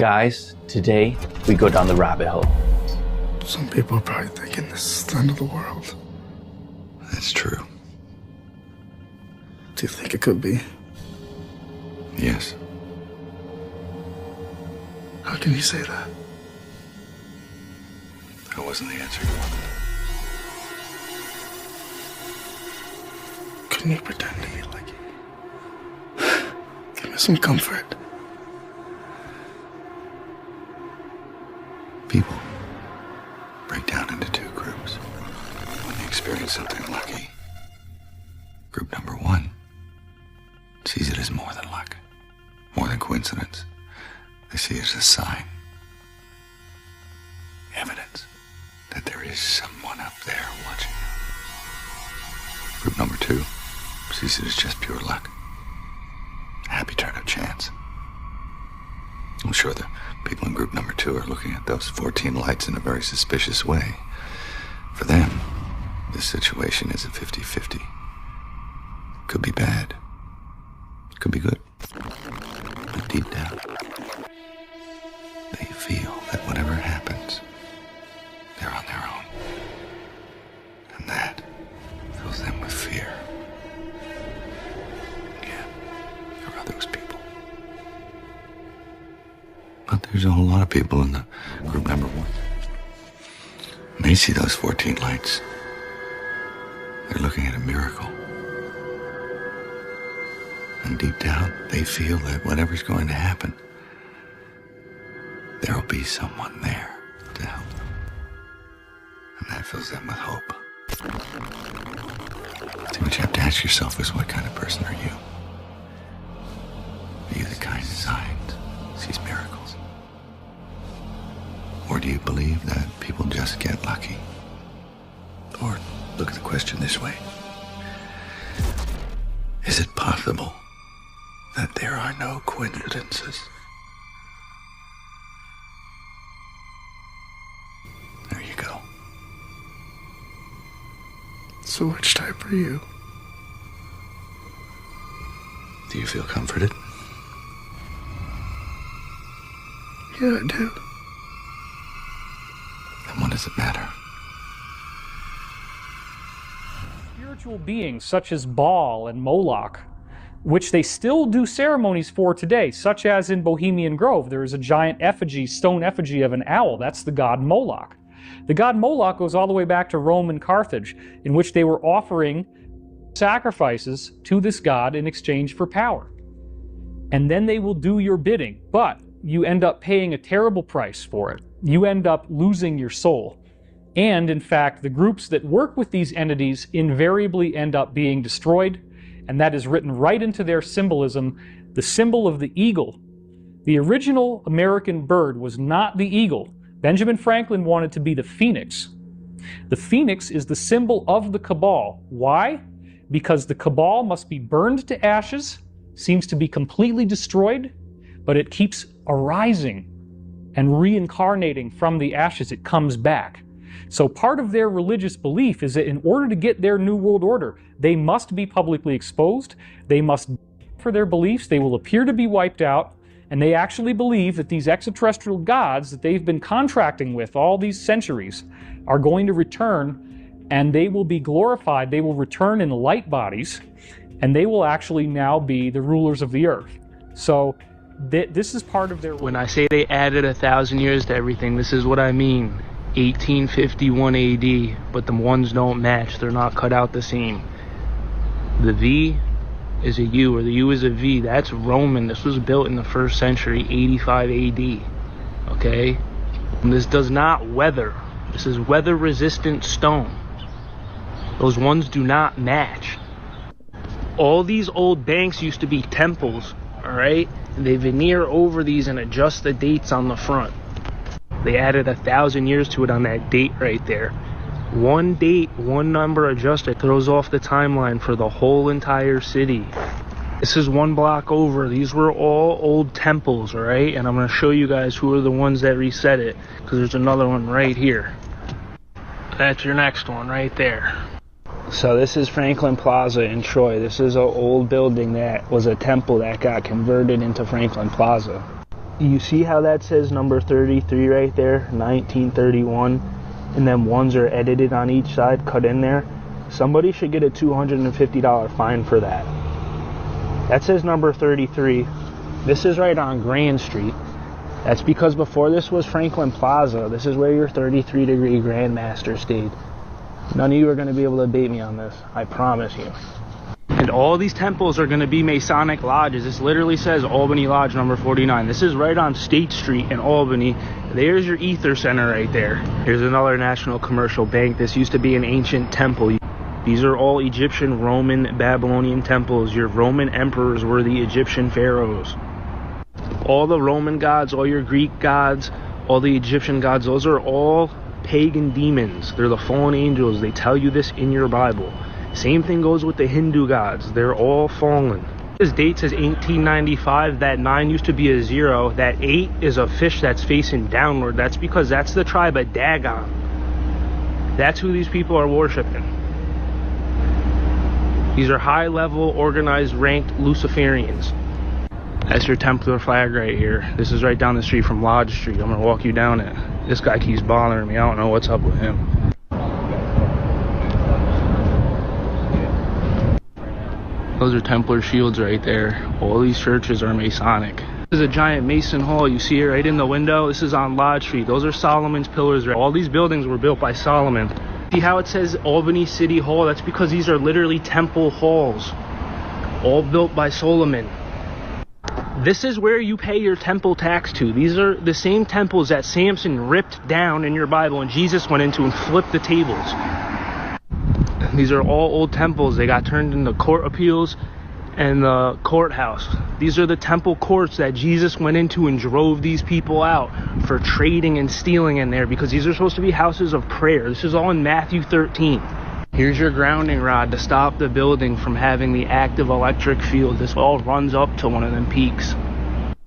Guys, today we go down the rabbit hole. Some people are probably thinking this is the end of the world. That's true. Do you think it could be? Yes. How can you say that? That wasn't the answer you wanted. Couldn't you pretend to me like you? Give me some comfort. People break down into two groups when they experience something lucky. Group number one sees it as more than luck, more than coincidence. They see it as a sign, evidence that there is someone up there watching you. Group number two sees it as just pure luck, a happy turn of chance. I'm sure the people in group number two are looking at those 14 lights in a very suspicious way. For them, this situation is a 50-50. Could be bad. Could be good. But deep down, they feel that whatever happens, they're on their own. And that fills them with fear. Yeah, there are those people. But there's a whole lot of people in the group number one. And they see those 14 lights. They're looking at a miracle. And deep down, they feel that whatever's going to happen, there'll be someone there to help them. And that fills them with hope. See, what you have to ask yourself is, what kind of person are you? Are you the kind of signs, sees miracles? Or do you believe that people just get lucky? Or look at the question this way. Is it possible that there are no coincidences? There you go. So which type are you? Do you feel comforted? Yeah, I do. Then what does it matter? Spiritual beings such as Baal and Moloch, which they still do ceremonies for today, such as in Bohemian Grove. There is a giant effigy, stone effigy of an owl. That's the god Moloch. The god Moloch goes all the way back to Rome and Carthage, in which they were offering sacrifices to this god in exchange for power. And then they will do your bidding, but you end up paying a terrible price for it. You end up losing your soul. And in fact, the groups that work with these entities invariably end up being destroyed, and that is written right into their symbolism. The symbol of the eagle. The original American bird was not the eagle. Benjamin Franklin wanted to be the phoenix. The phoenix is the symbol of the cabal. Why? Because the cabal must be burned to ashes, seems to be completely destroyed, but it keeps arising and reincarnating from the ashes. It comes back. So part of their religious belief is that in order to get their New World Order, they must be publicly exposed, they must, for their beliefs, they will appear to be wiped out, and they actually believe that these extraterrestrial gods that they've been contracting with all these centuries are going to return, and they will be glorified. They will return in light bodies, and they will actually now be the rulers of the earth. So this is part of their... When I say they added 1,000 years to everything, this is what I mean. 1851 AD, but the ones don't match. They're not cut out the same. The V is a U, or the U is a V. That's Roman. This was built in the 1st century, 85 AD. Okay? And this does not weather. This is weather-resistant stone. Those ones do not match. All these old banks used to be temples, alright? And they veneer over these and adjust the dates on the front. They added 1,000 years to it on that date right there. One date, one number adjusted throws off the timeline for the whole entire city. This is one block over. These were all old temples, alright? And I'm going to show you guys who are the ones that reset it, because there's another one right here. That's your next one right there. So this is Franklin Plaza in Troy. This is an old building that was a temple that got converted into Franklin Plaza. You see how that says number 33 right there, 1931, and then ones are edited on each side, cut in there? Somebody should get a $250 fine for that. That says number 33. This is right on Grand Street. That's because before this was Franklin Plaza. This is where your 33-degree Grandmaster stayed. None of you are going to be able to bait me on this. I promise you. And all these temples are going to be Masonic lodges. This literally says Albany Lodge number 49. This is right on State Street in Albany. There's your Ether Center right there. Here's another national commercial bank. This used to be an ancient temple. These are all Egyptian, Roman, Babylonian temples. Your Roman emperors were the Egyptian pharaohs. All the Roman gods, all your Greek gods, all the Egyptian gods, those are all pagan demons. They're the fallen angels. They tell you this in your Bible. Same thing goes with the Hindu gods. They're all fallen. This date says 1895. That 9 used to be a 0. That 8 is a fish that's facing downward. That's because that's the tribe of Dagon. That's who these people are worshiping. These are high-level, organized, ranked Luciferians. That's your Templar flag right here. This is right down the street from Lodge Street. I'm gonna walk you down it. This guy keeps bothering me. I don't know what's up with him. Those are Templar shields right there. All these churches are Masonic. This is a giant Mason hall. You see it right in the window. This is on Lodge Street. Those are Solomon's pillars. All these buildings were built by Solomon. See how it says Albany City Hall? That's because these are literally temple halls. All built by Solomon. This is where you pay your temple tax to. These are the same temples that Samson ripped down in your Bible and Jesus went into and flipped the tables. These are all old temples. They got turned into court appeals and the courthouse. These are the temple courts that Jesus went into and drove these people out for trading and stealing in there, because these are supposed to be houses of prayer. This is all in Matthew 13. Here's your grounding rod to stop the building from having the active electric field. This all runs up to one of them peaks.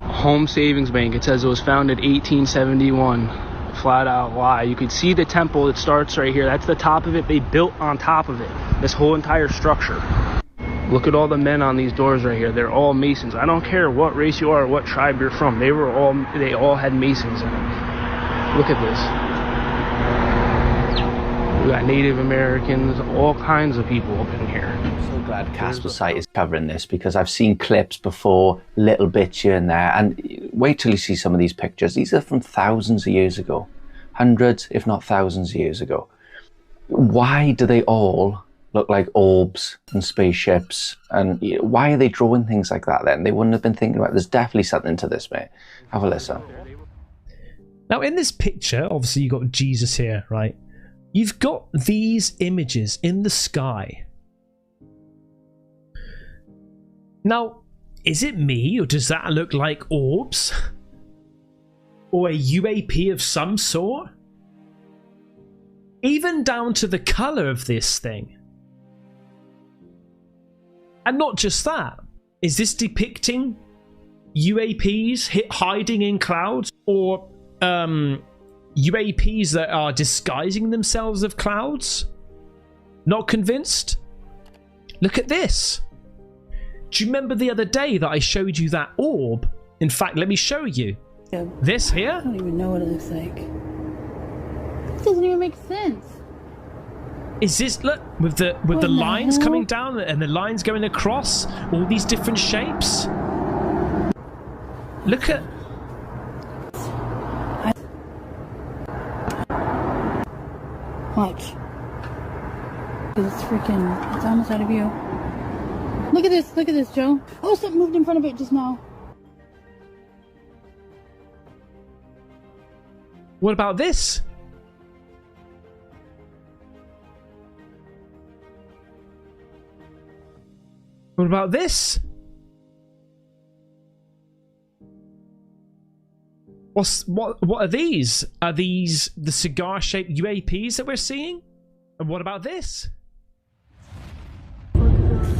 Home Savings Bank, it says it was founded 1871. Flat out lie. You can see the temple. It starts right here. That's the top of it. They built on top of it this whole entire structure. Look at all the men on these doors right here. They're all Masons. I don't care what race you are or what tribe you're from. They all had Masons in them. Look at this. We got Native Americans, all kinds of people up in here. I'm so glad Casper Site is covering this, because I've seen clips before, little bits here and there, and wait till you see some of these pictures. These are from thousands of years ago, hundreds, if not thousands of years ago. Why do they all look like orbs and spaceships? And why are they drawing things like that then? They wouldn't have been thinking about it. There's definitely something to this, mate. Have a listen. Now, in this picture, obviously you've got Jesus here, right? You've got these images in the sky. Now, is it me, or does that look like orbs? Or a UAP of some sort? Even down to the colour of this thing. And not just that. Is this depicting UAPs hiding in clouds? Or UAPs that are disguising themselves of clouds? Not convinced? Look at this. Do you remember the other day that I showed you that orb? In fact, let me show you. Yeah. This here? I don't even know what it looks like. It doesn't even make sense. Is this, look, with the lines coming down and the lines going across, all these different shapes? Look at... Watch. It's freaking, it's almost out of view. Look at this, Joe. Oh, something moved in front of it just now. What about this? What about this? What are these? Are these the cigar-shaped UAPs that we're seeing? And what about this?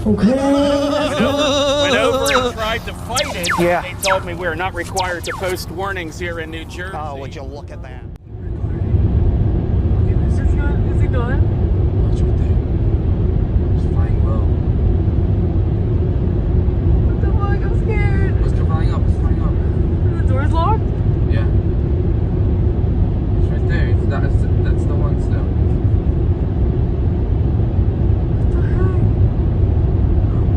Went over and tried to fight it. Yeah. They told me we're not required to post warnings here in New Jersey. Oh, would you look at that? Is he doing? What's with that? It's flying low. What the fuck? I'm scared. It's flying up. It's flying up. Is the door door's locked? Yeah. It's right there. That's the one still. What the heck?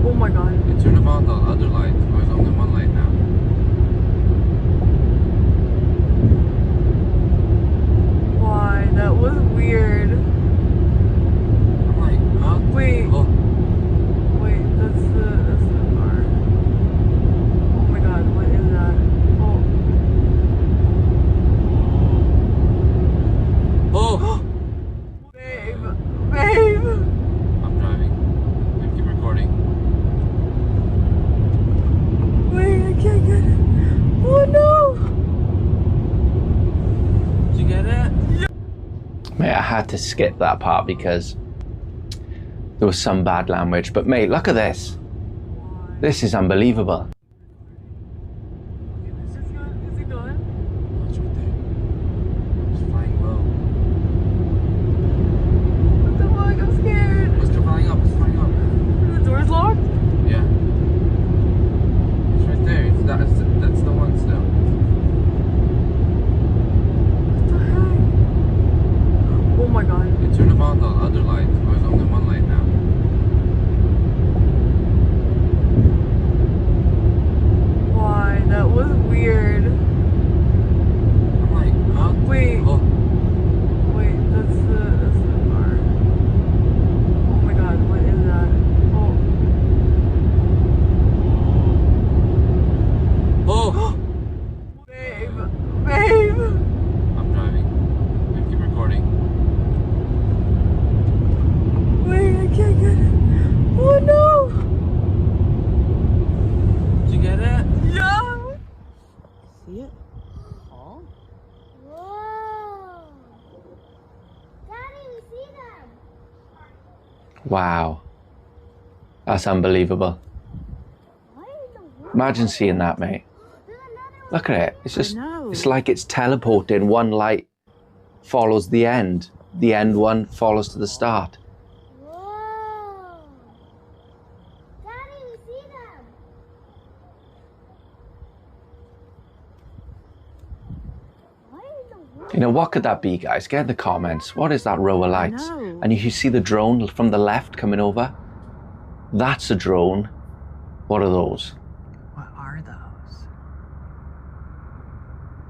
Oh my god. It turned on the other light. There's only one light now. Why? That was weird. I'm like, huh? Wait. Oh. Wait, that's the car. Oh my god, what is that? Oh. Oh. Babe. Babe. I'm driving. I keep recording. Wait, I can't get it. Oh no. Did you get it? Mate, I had to skip that part because there was some bad language. But mate, look at this. This is unbelievable. Okay, let's just go. Is it going? Oh, it's right there. It's flying low. What the fuck? I'm scared. It's flying up. It's flying up. The door's locked? Yeah. It's right there. That's the one still. What the heck? Oh my god. It turned on the other light. There's only one light now. Why? That was weird. I'm like, huh? Wait. Oh. Wait, that's the car. Oh my god, what is that? Oh. Oh. Babe. Babe. I'm driving. I keep recording. Wait, I can't get it. Oh no. Did you get it? Yeah. See it? Oh. Whoa! Daddy, we see them! Wow. That's unbelievable. Imagine seeing that, mate. Look at it. It's just, it's like it's teleporting. One light follows the end. The end one follows to the start. Whoa! Daddy, we see them! You know, what could that be, guys? Get in the comments. What is that row of lights? And you see the drone from the left coming over? That's a drone. What are those? What are those?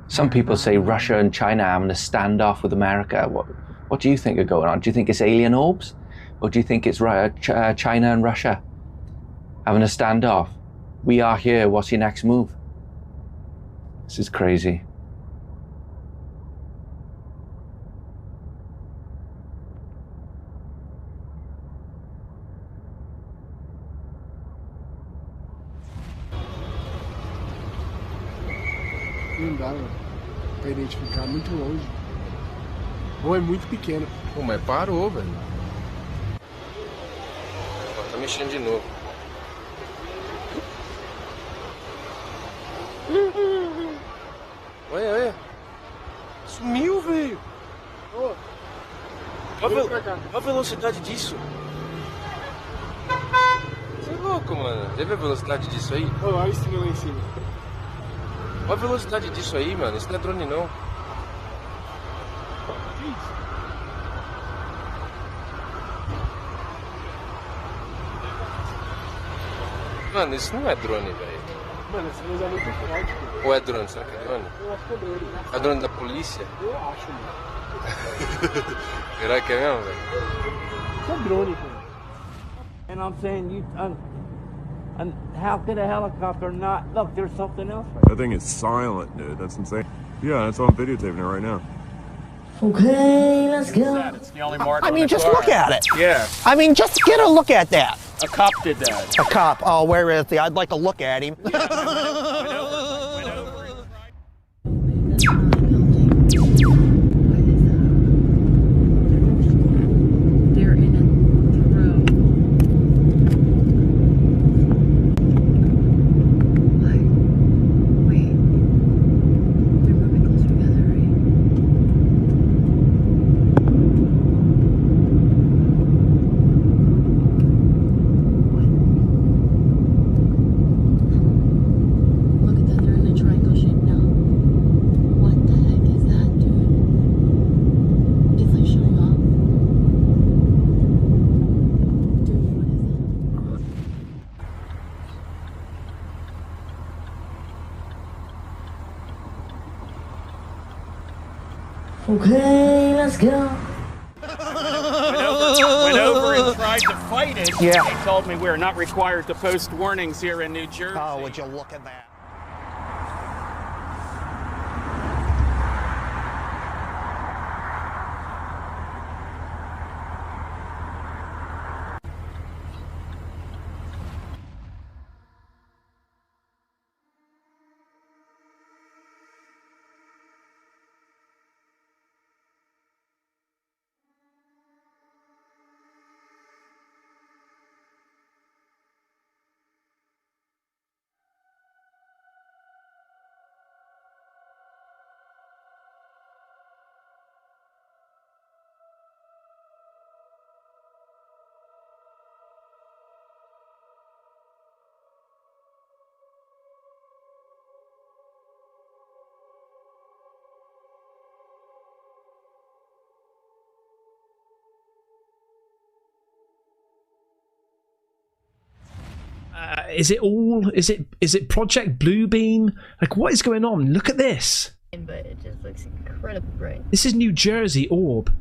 Some people say Russia and China are having a standoff with America. What do you think are going on? Do you think it's alien orbs? Or do you think it's China and Russia having a standoff? We are here. What's your next move? This is crazy. Não dá pra identificar muito longe. Ou é muito pequeno. Pô, mas parou, velho. Ó, tá mexendo de novo. Olha, olha. Sumiu, velho. Olha a velocidade disso. Você é louco, mano. Você vê a velocidade disso aí? Olha a estrela lá em cima. Olha a velocidade disso aí, mano. Isso não é drone, não. Que isso? Mano, isso não é drone, velho. Mano, essa luz é muito forte. Ou é drone? Será que é drone? Eu acho que é drone. É drone da polícia? Eu acho, mano. Será que é mesmo, velho? Isso é drone, pô. And I'm saying, and how could a helicopter not? Look, there's something else. That thing is silent, dude. That's insane. Yeah, that's why I'm videotaping it right now. Okay, let's go. It's the only mark I mean, just look at it. Yeah. I mean, just get a look at that. A cop did that. A cop. Oh, where is he? I'd like to look at him. They're in a row. Wait. They're moving closer together, right? Okay, let's go. Went over and tried to fight it. Yeah. They told me we're not required to post warnings here in New Jersey. Oh, would you look at that? Is it all? Is it Project Bluebeam? Like, what is going on? Look at this. But it just looks incredibly bright. This is New Jersey orb.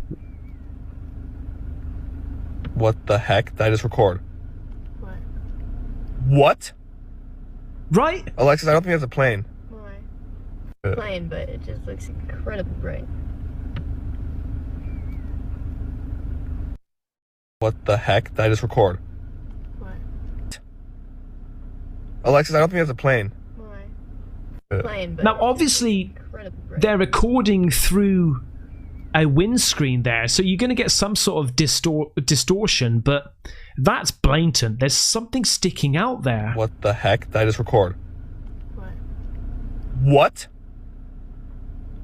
What the heck? Did I just record? What? What? Right? Alexis, I don't think that's a plane. Why? Plane, but it just looks incredibly bright. What the heck? Did I just record? What? Alexis, I don't think that's a plane. Why? Plane, but Now, obviously, they're recording through a windscreen there, so you're going to get some sort of distortion, but that's blatant. There's something sticking out there. What the heck? Did I just record? What? What?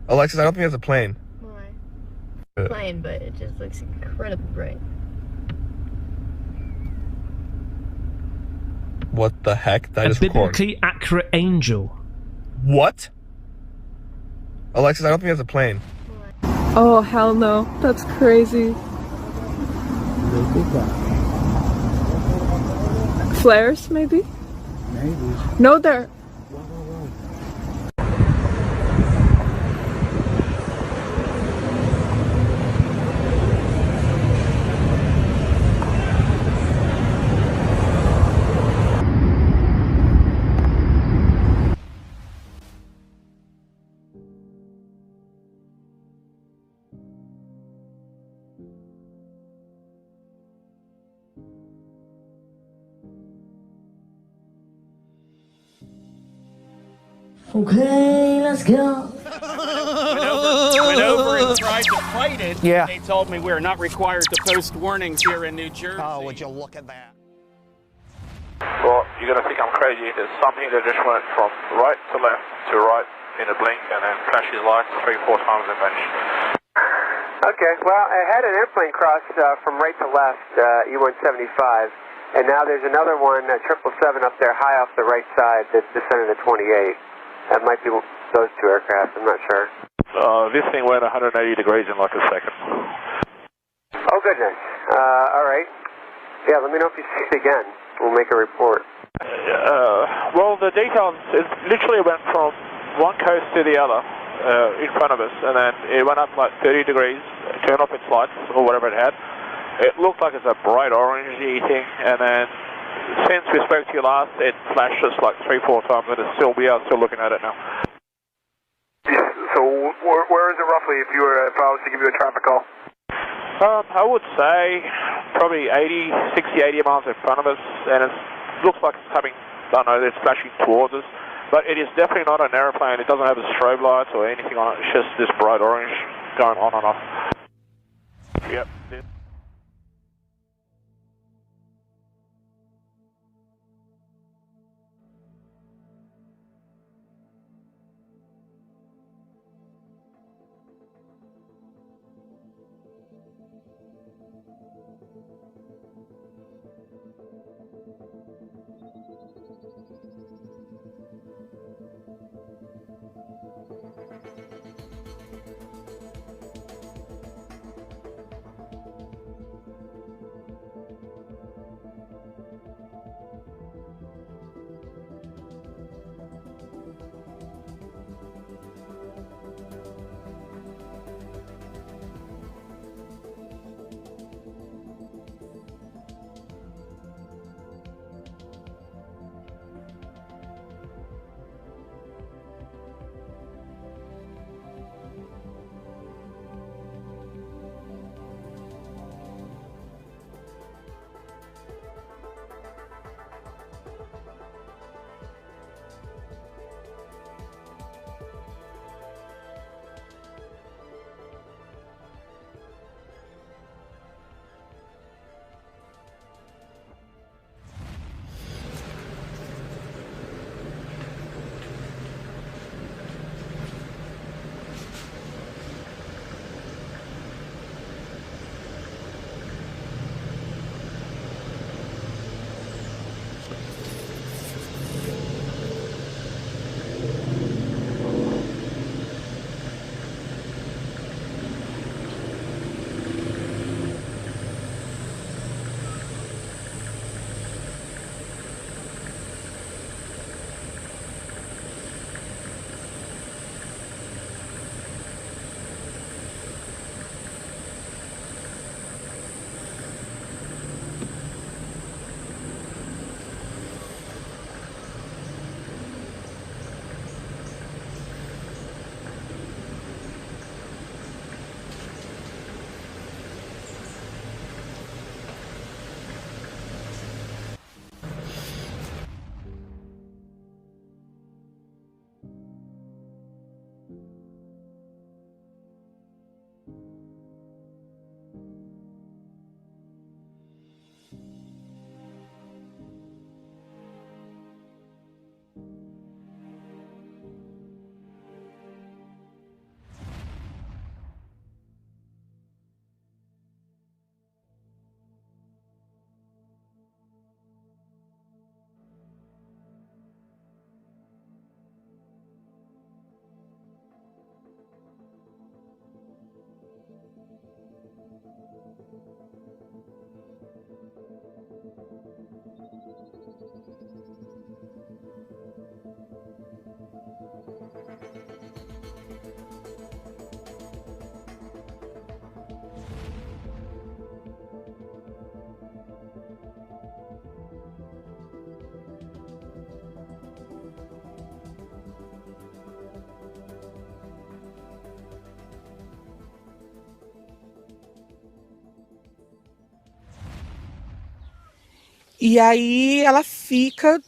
Alexis, I don't think that's a plane. Why? Plane, but it just looks incredibly bright. What the heck? Did I A just record? biblically accurate angel. What? Alexis, I don't think that's a plane. Oh, hell no. That's crazy. Flares, maybe? Maybe. No, they're... Okay, let's go. Went over and tried to fight it. Yeah. They told me we're not required to post warnings here in New Jersey. Oh, would you look at that? Well, you're going to think I'm crazy. There's something that just went from right to left to right in a blink and then flashes lights 3-4 times and vanished. Okay, well, I had an airplane cross from right to left, E-175, and now there's another one, 777 up there high off the right side that descended to 28. That might be those two aircraft, I'm not sure. This thing went 180 degrees in like a second. Oh, goodness. All right. Yeah, let me know if you see it again. We'll make a report. Well, the details, it literally went from one coast to the other in front of us, and then it went up like 30 degrees, turned off its lights, or whatever it had. It looked like it's a bright orangey thing, and then since we spoke to you last, it flashed us like 3-4 times, and we are still looking at it now. So where is it roughly if I was to give you a traffic call? I would say probably 60, 80 miles in front of us, and it looks like it's coming, I don't know, it's flashing towards us. But it is definitely not an aeroplane. It doesn't have a strobe lights or anything on it. It's just this bright orange going on and off. Yep. E aí ela fica,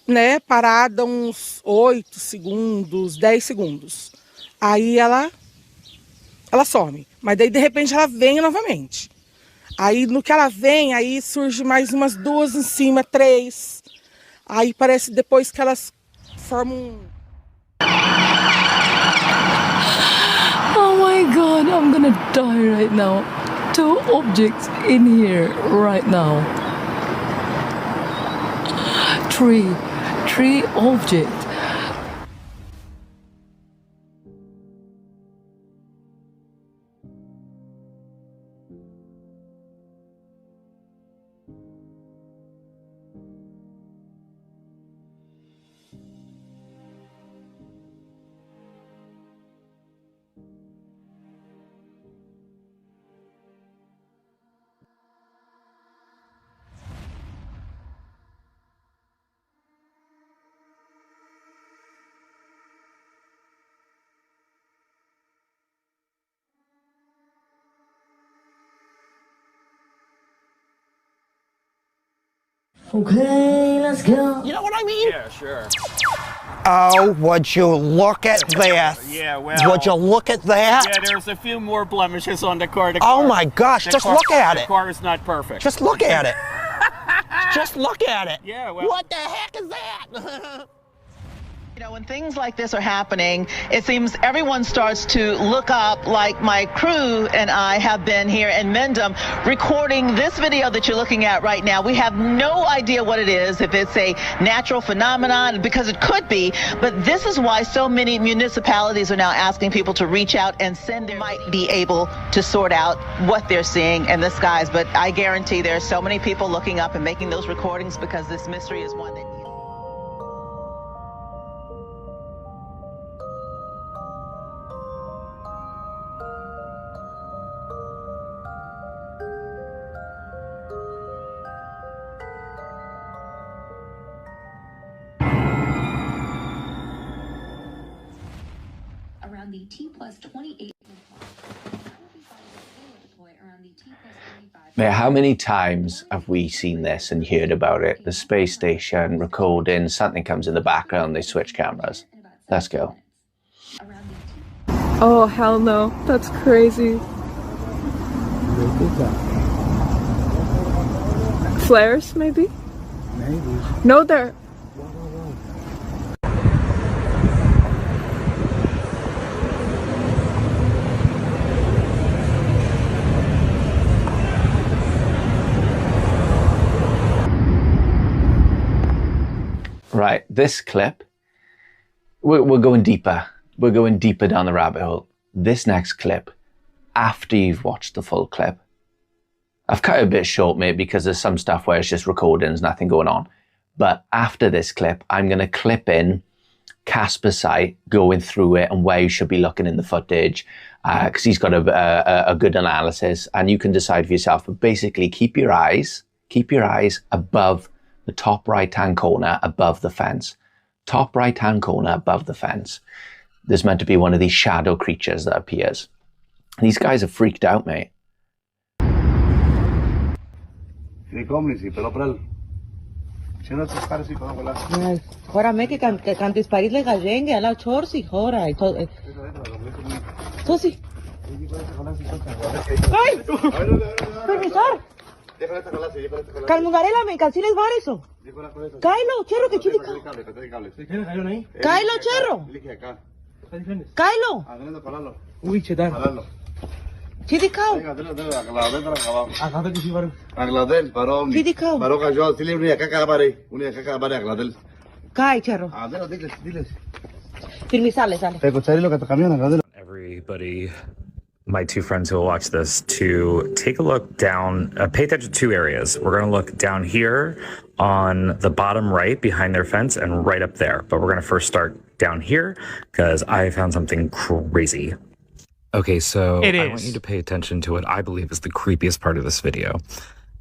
né, parada uns 8 segundos, 10 segundos. Aí ela some. Mas daí, de repente, ela vem novamente. Aí, no que ela vem, aí surge mais umas 2 em cima, 3. Aí parece depois que elas formam Oh my God, I'm gonna die right now. 2 objects in here right now. 3 objects. Okay, let's go. You know what I mean? Yeah, sure. Oh, would you look at this? Yeah, well... Would you look at that? Yeah, there's a few more blemishes on the car. Oh my gosh, just look at it. The car is not perfect. Just look at it. Just look at it. Yeah, well... What the heck is that? You know, when things like this are happening, it seems everyone starts to look up, like my crew and I have been here in Mendham recording this video that you're looking at right now. We have no idea what it is, if it's a natural phenomenon, because it could be, but this is why so many municipalities are now asking people to reach out and send their might be able to sort out what they're seeing in the skies. But I guarantee there are so many people looking up and making those recordings because this mystery is one that... Around the T+28 Mate, how many times have we seen this and heard about it? The space station recording, something comes in the background, they switch cameras. Let's go. Oh, hell no. That's crazy. Flares, maybe? Maybe. No, they're... Right, this clip, we're going deeper. We're going deeper down the rabbit hole. This next clip, after you've watched the full clip, I've cut it a bit short, mate, because there's some stuff where it's just recordings, nothing going on. But after this clip, I'm going to clip in Casper's site, going through it and where you should be looking in the footage, because he's got a good analysis, and you can decide for yourself. But basically, keep your eyes above the top right-hand corner above the fence. Top right-hand corner above the fence. There's meant to be one of these shadow creatures that appears. These guys are freaked out, mate. Χωράμε και κάνεις παρείς λεγαζέγγε, αλλά τσόρσι χώρα. Τσόρσι. Ay! Profesor! Calmugarela me cansiles vareso. Kailo, cherro que chidi. Kailo, cherro. Kailo. Uy, chetar. Chidi kao. Agladel, varón. Chidi kao. Varón cayó, si le unia caca bare Agladel. Kai, cherro. Adelo, diles. Firmi, sale. Te escucharé lo que te cambian, Agladel. Everybody my two friends who will watch this to take a look down, pay attention to two areas. We're going to look down here on the bottom right behind their fence and right up there. But we're going to first start down here because I found something crazy. Okay, so I want you to pay attention to what I believe is the creepiest part of this video.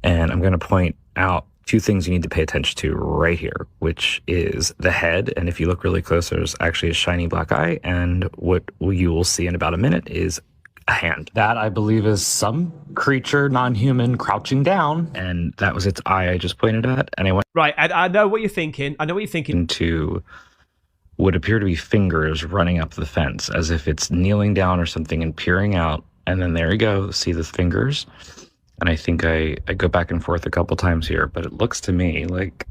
And I'm going to point out two things you need to pay attention to right here, which is the head. And if you look really close, there's actually a shiny black eye. And what you will see in about a minute is a hand. That I believe is some creature, non-human, crouching down. And that was its eye I just pointed at. And I went right. I know what you're thinking. I know what you're thinking. Into what appear to be fingers running up the fence, as if it's kneeling down or something and peering out. And then there you go. See the fingers. And I think I go back and forth a couple times here, but it looks to me like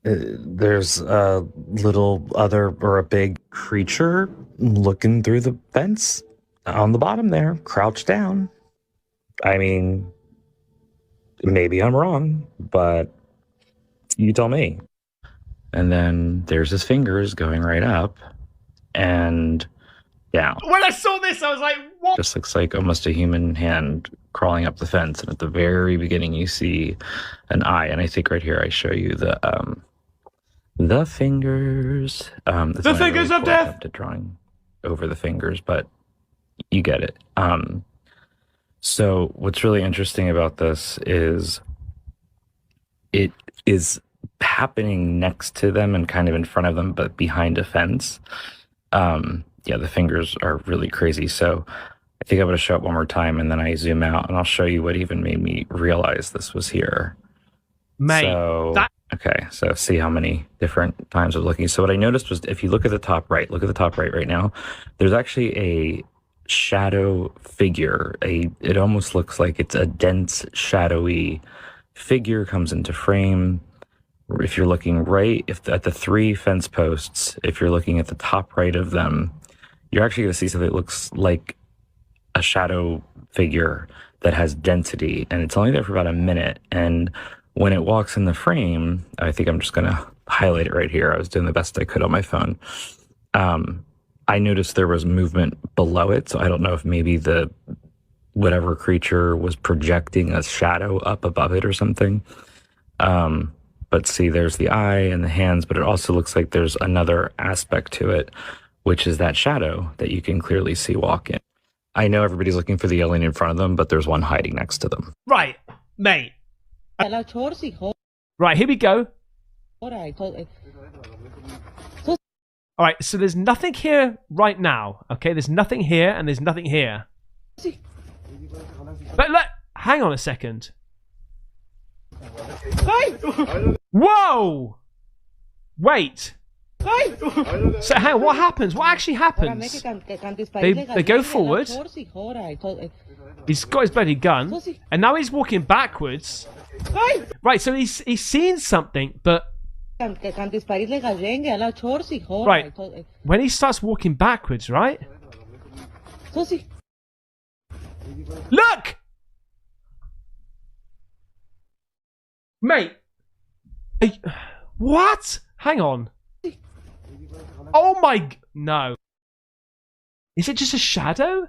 there's a little other or a big creature looking through the fence on the bottom there, crouched down. I mean, maybe I'm wrong, but you tell me. And then there's his fingers going right up and down. When I saw this, I was like, what? Just looks like almost a human hand crawling up the fence. And at the very beginning, you see an eye. And I think right here, I show you the fingers. The fingers of death. To drawing over the fingers, but you get it. So what's really interesting about this is it is happening next to them and kind of in front of them, but behind a fence. Yeah, the fingers are really crazy. So I think I'm going to show it one more time and then I zoom out and I'll show you what even made me realize this was here. Mate, okay, so see how many different times I was looking. So what I noticed was if you look at the top right, look at the top right now, there's actually a shadow figure. It almost looks like it's a dense, shadowy figure comes into frame. If you're looking right, at the three fence posts, if you're looking at the top right of them, you're actually going to see something that looks like a shadow figure that has density, and it's only there for about a minute. And when it walks in the frame, I think I'm just going to highlight it right here. I was doing the best I could on my phone. I noticed there was movement below it, so I don't know if maybe whatever creature was projecting a shadow up above it or something. But see, there's the eye and the hands, but it also looks like there's another aspect to it, which is that shadow that you can clearly see walking. I know everybody's looking for the alien in front of them, but there's one hiding next to them. Right, mate. Right, here we go. All right, so there's nothing here right now, okay? There's nothing here and there's nothing here. But hang on a second. Whoa! Wait. So hang on, what happens? What actually happens? They go forward. He's got his bloody gun, and now he's walking backwards. Right, so he's seen something, but right when he starts walking backwards, right? Look! Mate! What? Hang on. Oh my... No. Is it just a shadow?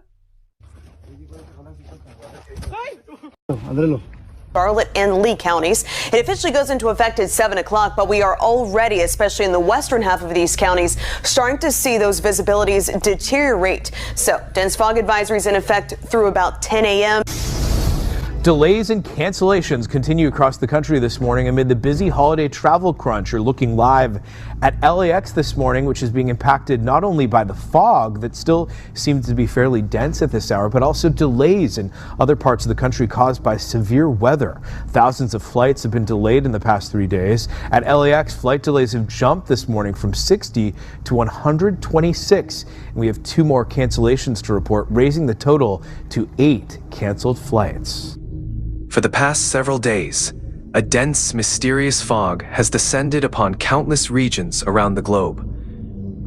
Charlotte and Lee counties. It officially goes into effect at 7 o'clock, but we are already, especially in the western half of these counties, starting to see those visibilities deteriorate. So, dense fog advisories in effect through about 10 a.m. Delays and cancellations continue across the country this morning amid the busy holiday travel crunch. You're looking live at LAX this morning, which is being impacted not only by the fog that still seems to be fairly dense at this hour, but also delays in other parts of the country caused by severe weather. Thousands of flights have been delayed in the past 3 days. At LAX, flight delays have jumped this morning from 60 to 126. And we have 2 more cancellations to report, raising the total to 8 canceled flights. For the past several days, a dense, mysterious fog has descended upon countless regions around the globe.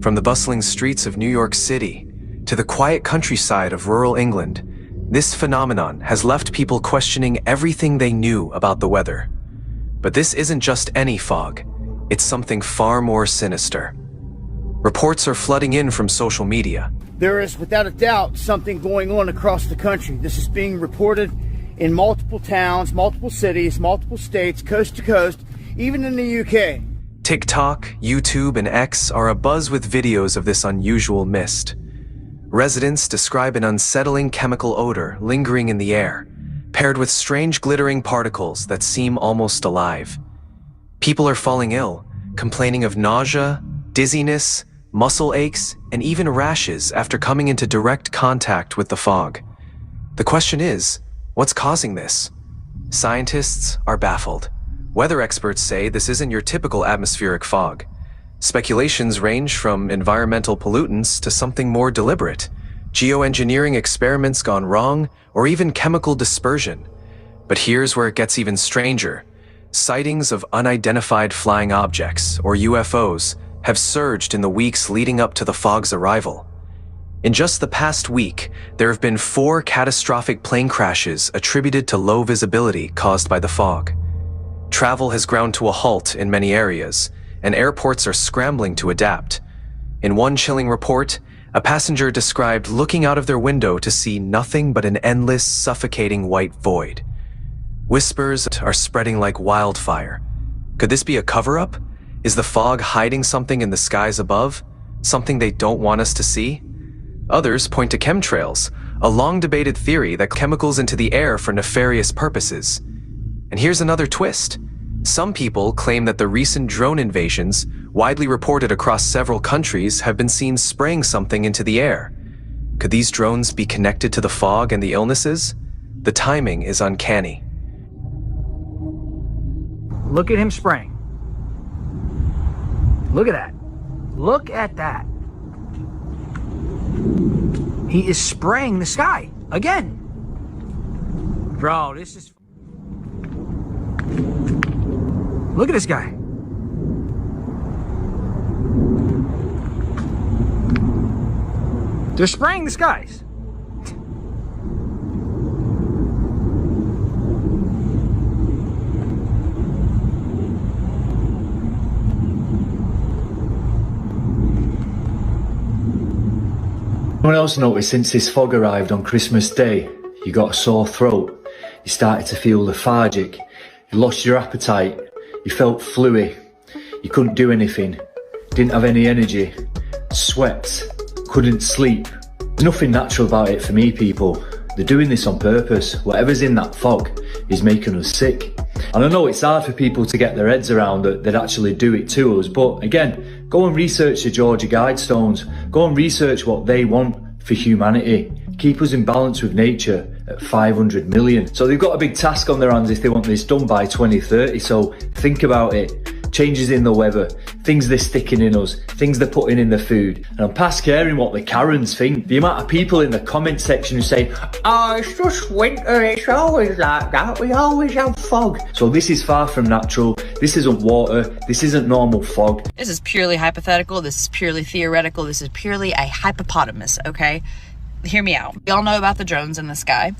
From the bustling streets of New York City to the quiet countryside of rural England, this phenomenon has left people questioning everything they knew about the weather. But this isn't just any fog, it's something far more sinister. Reports are flooding in from social media. There is, without a doubt, something going on across the country. This is being reported in multiple towns, multiple cities, multiple states, coast to coast, even in the UK. TikTok, YouTube, and X are abuzz with videos of this unusual mist. Residents describe an unsettling chemical odor lingering in the air, paired with strange glittering particles that seem almost alive. People are falling ill, complaining of nausea, dizziness, muscle aches, and even rashes after coming into direct contact with the fog. The question is, what's causing this? Scientists are baffled. Weather experts say this isn't your typical atmospheric fog. Speculations range from environmental pollutants to something more deliberate, geoengineering experiments gone wrong, or even chemical dispersion. But here's where it gets even stranger. Sightings of unidentified flying objects, or UFOs, have surged in the weeks leading up to the fog's arrival. In just the past week, there have been 4 catastrophic plane crashes attributed to low visibility caused by the fog. Travel has ground to a halt in many areas, and airports are scrambling to adapt. In one chilling report, a passenger described looking out of their window to see nothing but an endless, suffocating white void. Whispers are spreading like wildfire. Could this be a cover-up? Is the fog hiding something in the skies above? Something they don't want us to see? Others point to chemtrails, a long-debated theory that chemicals into the air for nefarious purposes. And here's another twist. Some people claim that the recent drone invasions, widely reported across several countries, have been seen spraying something into the air. Could these drones be connected to the fog and the illnesses? The timing is uncanny. Look at him spraying. Look at that. Look at that. He is spraying the sky again. Bro, this is... Look at this guy. They're spraying the skies. Anyone else noticed since this fog arrived on Christmas Day, you got a sore throat, you started to feel lethargic, you lost your appetite, you felt fluey, you couldn't do anything, didn't have any energy, sweat, couldn't sleep. There's nothing natural about it for me, people. They're doing this on purpose. Whatever's in that fog is making us sick. And I know it's hard for people to get their heads around that they'd actually do it to us, but again, go and research the Georgia Guidestones. Go and research what they want for humanity. Keep us in balance with nature at 500 million. So they've got a big task on their hands if they want this done by 2030. So think about it. Changes in the weather, things they're sticking in us, things they're putting in the food. And I'm past caring what the Karens think. The amount of people in the comment section who say, oh, it's just winter, it's always like that, we always have fog. So this is far from natural, this isn't water, this isn't normal fog. This is purely hypothetical, this is purely theoretical, this is purely a hippopotamus, okay? Hear me out. Y'all know about the drones in the sky.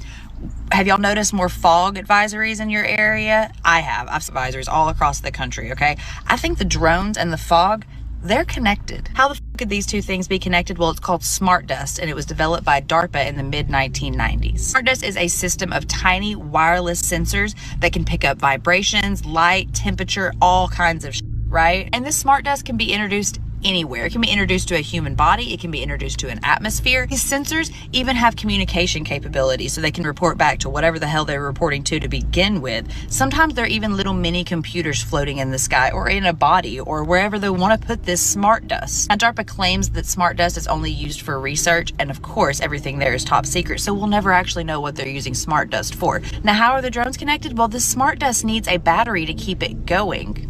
Have y'all noticed more fog advisories in your area? I have. I've advisories all across the country, okay? I think the drones and the fog, they're connected. How the f could these two things be connected? Well, it's called smart dust, and it was developed by DARPA in the mid-1990s. Smart dust is a system of tiny wireless sensors that can pick up vibrations, light, temperature, all kinds of shit, right? And this smart dust can be introduced anywhere. It can be introduced to a human body. It can be introduced to an atmosphere. These sensors even have communication capabilities, so they can report back to whatever the hell they're reporting to begin with. Sometimes they're even little mini computers floating in the sky or in a body or wherever they want to put this smart dust. Now, DARPA claims that smart dust is only used for research, and of course, everything there is top secret, so we'll never actually know what they're using smart dust for. Now, how are the drones connected? Well, this smart dust needs a battery to keep it going.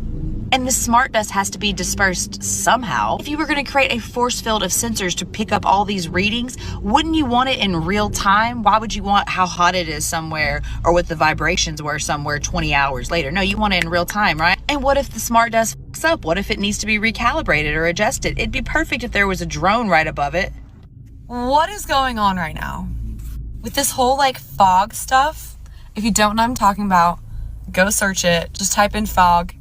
And this smart dust has to be dispersed somehow. If you were going to create a force field of sensors to pick up all these readings, wouldn't you want it in real time? Why would you want how hot it is somewhere or what the vibrations were somewhere 20 hours later? No, you want it in real time, right? And what if the smart dust fucks up? What if it needs to be recalibrated or adjusted? It'd be perfect if there was a drone right above it. What is going on right now? With this whole like fog stuff, if you don't know what I'm talking about, go search it. Just type in fog.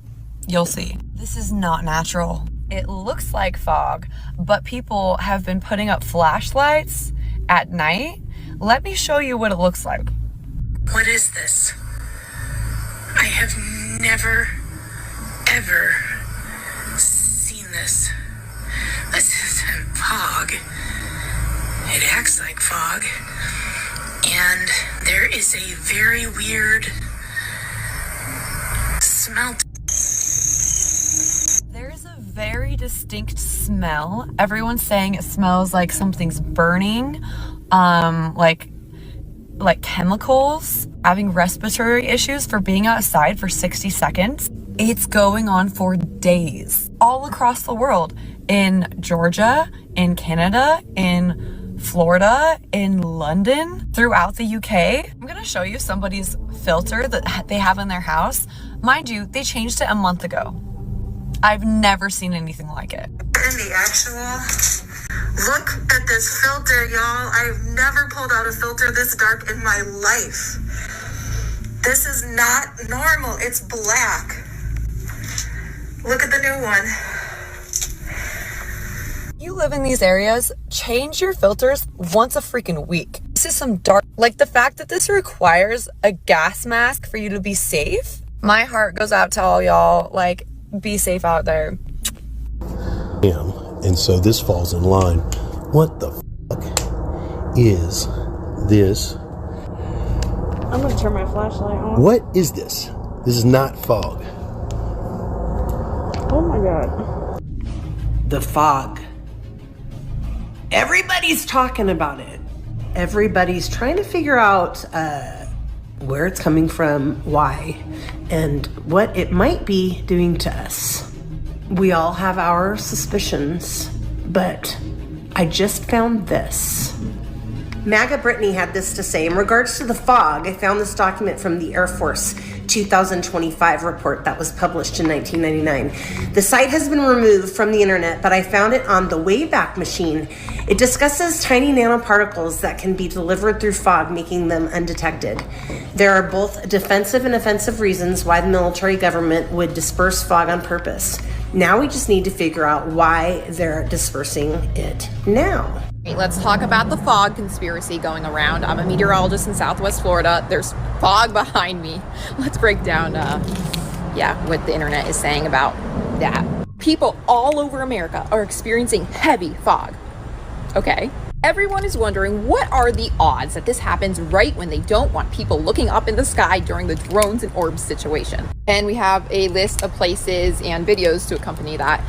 You'll see. This is not natural. it looks like fog, but people have been putting up flashlights at night. Let me show you what it looks like. What is this? I have never, ever seen this. This isn't fog. It acts like fog. And there is a very weird smell. There's a very distinct smell. Everyone's saying it smells like something's burning, like chemicals, having respiratory issues for being outside for 60 seconds. It's going on for days all across the world, in Georgia, in Canada, in Florida, in London, throughout the UK. I'm gonna show you somebody's filter that they have in their house. Mind you, they changed it a month ago. I've never seen anything like it. In the actual, look at this filter, y'all. I've never pulled out a filter this dark in my life. This is not normal. It's black. Look at the new one. You live in these areas, change your filters once a freaking week. This is some dark, like the fact that this requires a gas mask for you to be safe. My heart goes out to all y'all, like, be safe out there. And so this falls in line. What the fuck is this? I'm gonna turn my flashlight on. What is this? This is not fog. Oh my god. The fog. Everybody's talking about it. Everybody's trying to figure out where it's coming from, why, and what it might be doing to us. We all have our suspicions, but I just found this. MAGA Brittany had this to say. In regards to the fog, I found this document from the Air Force 2025 report that was published in 1999. The site has been removed from the internet, but I found it on the Wayback Machine. It discusses tiny nanoparticles that can be delivered through fog, making them undetected. There are both defensive and offensive reasons why the military government would disperse fog on purpose. Now we just need to figure out why they're dispersing it now. Let's talk about the fog conspiracy going around. I'm a meteorologist in Southwest Florida. There's fog behind me. Let's break down, what the internet is saying about that. People all over America are experiencing heavy fog. Okay? Everyone is wondering, what are the odds that this happens right when they don't want people looking up in the sky during the drones and orbs situation? And we have a list of places and videos to accompany that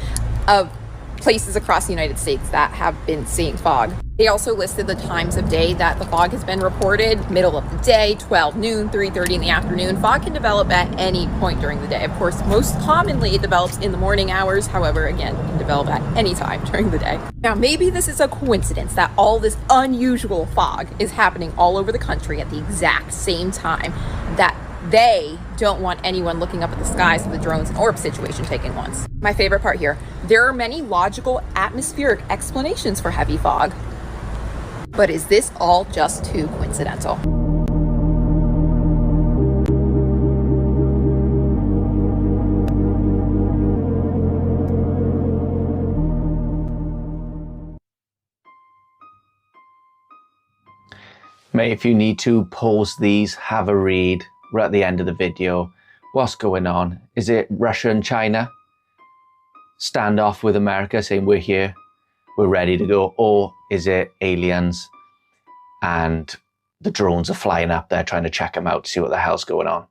of places across the United States that have been seeing fog. They also listed the times of day that the fog has been reported. Middle of the day, 12 noon, 3:30 in the afternoon. Fog can develop at any point during the day. Of course, most commonly it develops in the morning hours. However, again, it can develop at any time during the day. Now, maybe this is a coincidence that all this unusual fog is happening all over the country at the exact same time, that they don't want anyone looking up at the skies of the drones and orb situation taking once. My favorite part here, there are many logical atmospheric explanations for heavy fog. But is this all just too coincidental? Mate, if you need to, pause these, have a read. We're at the end of the video. What's going on? Is it Russia and China? Standoff with America saying we're here, we're ready to go? Or is it aliens and the drones are flying up there trying to check them out to see what the hell's going on?